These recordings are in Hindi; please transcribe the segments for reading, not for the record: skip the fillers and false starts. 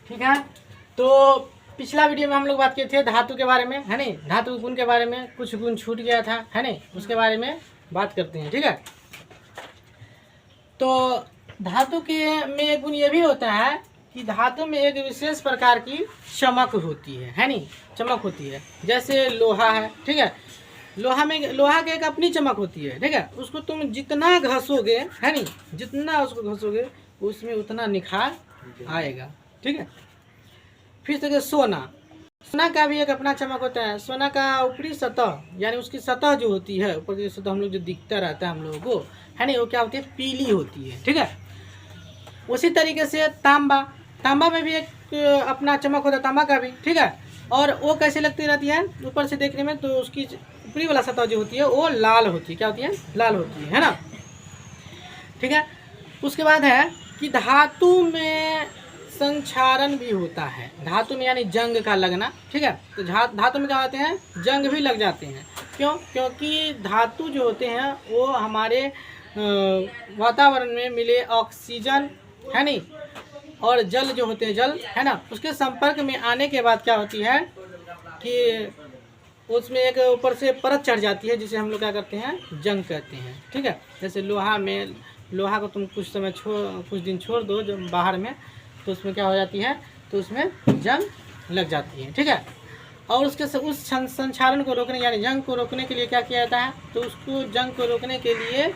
ठीक है। तो पिछला वीडियो में हम लोग बात किए थे धातु के बारे में, है नहीं, धातु गुण के बारे में, कुछ गुण छूट गया था, है नहीं, उसके बारे में बात करते हैं। ठीक है। तो धातु के में एक गुण ये भी होता है कि धातु में एक विशेष प्रकार की चमक होती है नहीं, चमक होती है। जैसे लोहा है, ठीक है, लोहा की एक अपनी चमक होती है। ठीक है, उसको तुम जितना घसोगे, है नहीं, जितना उसको घसोगे उसमें उतना निखार आएगा। ठीक है। फिर से सोना का भी एक अपना चमक होता है। सोना का ऊपरी सतह यानी उसकी सतह जो होती है, ऊपर की सतह हम लोग जो दिखता रहता है हम लोगों को, है नहीं, वो क्या होती है, पीली होती है। ठीक है। उसी तरीके से तांबा में भी एक अपना चमक होता है, तांबा का भी। ठीक है। और वो कैसे लगती रहती है ऊपर से देखने में, तो उसकी ऊपरी वाला सतह जो होती है वो लाल होती है। क्या होती है, लाल होती है ना। ठीक है। उसके बाद है कि धातु में संक्षारण भी होता है। धातु में यानी जंग का लगना। ठीक है। तो धातु में क्या होते हैं, जंग भी लग जाते हैं। क्यों? क्योंकि धातु जो होते हैं वो हमारे वातावरण में मिले ऑक्सीजन, है नहीं, और जल जो होते हैं, जल, है ना, उसके संपर्क में आने के बाद क्या होती है कि उसमें एक ऊपर से परत चढ़ जाती है, जिसे हम लोग क्या करते हैं, जंग कहते हैं। ठीक है। जैसे लोहा को तुम कुछ दिन छोड़ दो जब बाहर में, तो उसमें क्या हो जाती है, तो उसमें जंग लग जाती है। ठीक है। और उस संक्षारण को रोकने यानी जंग को रोकने के लिए क्या किया जाता है, तो उसको जंग को रोकने के लिए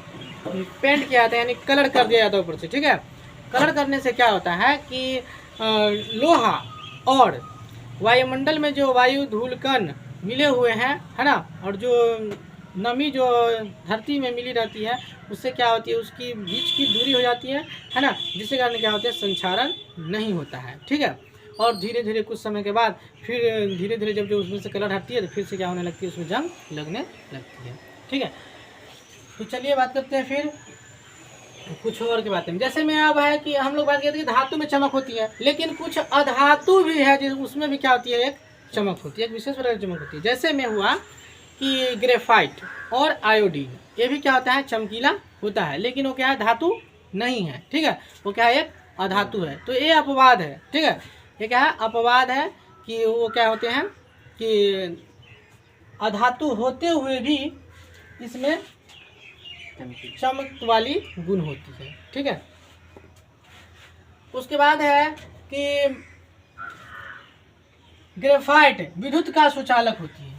पेंट किया जाता है, यानी कलर कर दिया जाता है ऊपर से। ठीक है। कलर करने से क्या होता है कि लोहा और वायुमंडल में जो वायु धूल कण मिले हुए हैं, है ना, और जो नमी जो धरती में मिली रहती है, उससे क्या होती है, उसकी बीच की दूरी हो जाती है ना, जिसके कारण क्या होता है, संक्षारण नहीं होता है। ठीक है। और धीरे धीरे कुछ समय के बाद फिर धीरे धीरे जब जो उसमें से कलर हटती है, तो फिर से क्या होने लगती है, उसमें जंग लगने लगती है। ठीक है। तो चलिए बात करते हैं फिर कुछ और की बातें। जैसे में अब है कि हम लोग बात करते हैं कि धातु में चमक होती है, लेकिन कुछ अधातु भी है जिस उसमें भी क्या होती है, एक चमक होती है, एक विशेष प्रकार की चमक होती है। जैसे में हुआ कि ग्रेफाइट और आयोडीन, ये भी क्या होता है, चमकीला होता है, लेकिन वो क्या है, धातु नहीं है। ठीक है। वो क्या है, एक अधातु है। तो ये अपवाद है। ठीक है। ये क्या है, अपवाद है कि वो क्या होते हैं कि अधातु होते हुए भी इसमें चमक वाली गुण होती है। ठीक है। उसके बाद है कि ग्रेफाइट विद्युत का सुचालक होती है।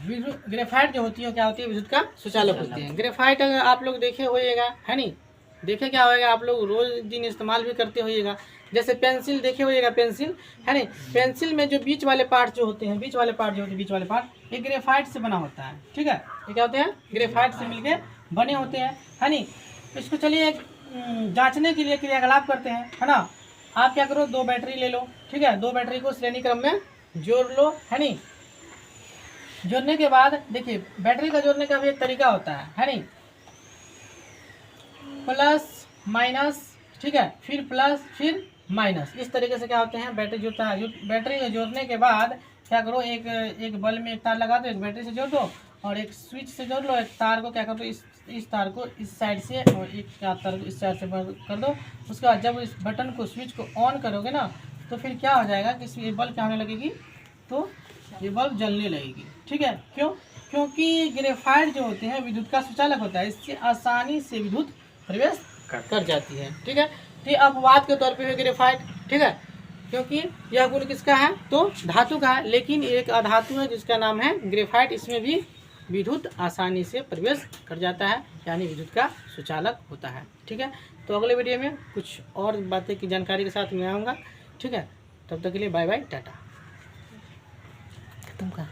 ग्रेफाइट जो होती है क्या होती है, विद्युत का सुचालक होती है। ग्रेफाइट अगर आप लोग देखे होइएगा, है नहीं, देखे क्या होएगा, आप लोग रोज दिन इस्तेमाल भी करते होइएगा। जैसे पेंसिल देखे होइएगा, पेंसिल, है नहीं, पेंसिल में जो बीच वाले पार्ट जो होते हैं, बीच वाले पार्ट ये ग्रेफाइट से बना होता है। ठीक है। ये क्या होते हैं, ग्रेफाइट से मिलके बने होते हैं, है नहीं। इसको चलिए जांचने के लिए क्रियाकलाप करते हैं, है ना। आप क्या करो, 2 बैटरी ले लो। ठीक है। 2 बैटरी को श्रेणी क्रम में जोड़ लो, है नहीं। जोड़ने के बाद देखिए, बैटरी का जोड़ने का भी एक तरीका होता है नहीं, प्लस माइनस, ठीक है, फिर प्लस फिर माइनस, इस तरीके से क्या होते हैं, बैटरी जुड़ता है। बैटरी को जोड़ने के बाद क्या करो, एक बल्ब में एक तार लगा दो, एक बैटरी से जोड़ दो, और एक स्विच से जोड़ लो। एक तार को क्या कर दो, इस तार को इस साइड से, और एक तार को इस साइड से कर दो। उसके बाद जब इस बटन को, स्विच को ऑन करोगे ना, तो फिर क्या हो जाएगा कि ये बल्ब क्या होने लगेगी, तो ये बल्ब जलने लगेगी। ठीक है। क्यों? क्योंकि ग्रेफाइट जो होते हैं विद्युत का सुचालक होता है, इससे आसानी से विद्युत प्रवेश कर जाती है। ठीक है। तो अपवाद के तौर पे है ग्रेफाइट। ठीक है। क्योंकि यह गुण किसका है, तो धातु का है, लेकिन एक अधातु है जिसका नाम है ग्रेफाइट, इसमें भी विद्युत आसानी से प्रवेश कर जाता है, यानी विद्युत का सुचालक होता है। ठीक है। तो अगले वीडियो में कुछ और बातें की जानकारी के साथ मैं आऊँगा। ठीक है। तब तक के लिए बाय बाय, टाटा। खत्म का